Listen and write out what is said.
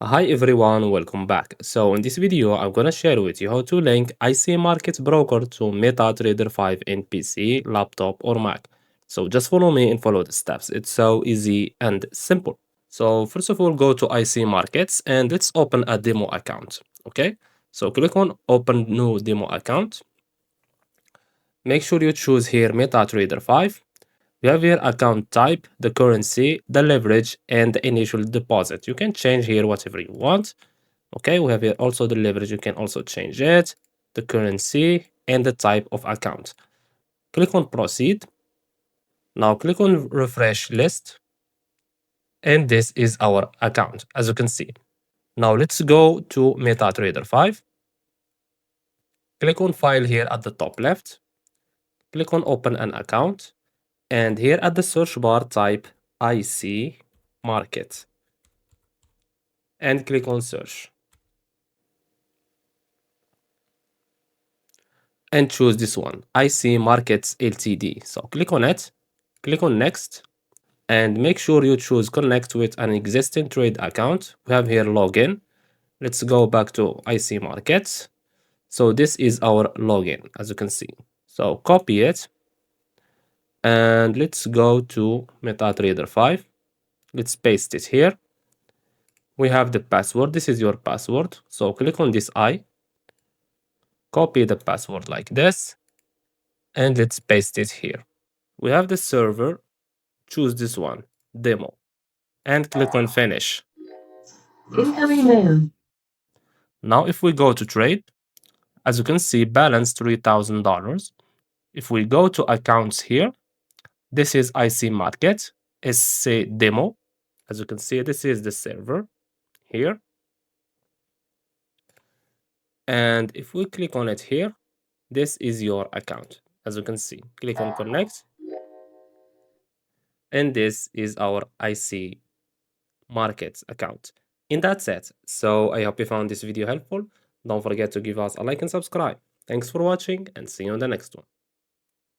Hi everyone, welcome back. So in this video, I'm gonna share with you how to link IC Market Broker to MetaTrader 5 in PC, laptop, or Mac. So just follow me and follow the steps. It's so easy and simple. So first of all, go to IC Markets and let's open a demo account. Okay. So click on Open New Demo Account. Make sure you choose here MetaTrader 5. You have here account type, the currency, the leverage, and the initial deposit. You can change here whatever you want. Okay, we have here also the leverage. You can also change it, the currency, and the type of account. Click on proceed. Now click on refresh list. And this is our account, as you can see. Now let's go to MetaTrader 5. Click on file here at the top left. Click on open an account. And here at the search bar, type IC market and click on search. And choose this one, IC Markets Ltd. So click on it, click on next, and make sure you choose connect with an existing trade account. We have here login. Let's go back to IC Markets. So this is our login, as you can see. So copy it and let's go to MetaTrader 5. Let's paste it here. We have the password. This is your password. So click on this I, copy the password like this, and let's paste it here. We have the server. Choose this one, demo, and click on finish. Incoming mail. Now if we go to trade, as you can see, balance $3,000. If we go to accounts here, this is IC Market, SC demo. As you can see, this is the server here. And if we click on it here, this is your account. As you can see, click on connect. And this is our IC Markets account. And that's it. So I hope you found this video helpful. Don't forget to give us a like and subscribe. Thanks for watching and see you on the next one.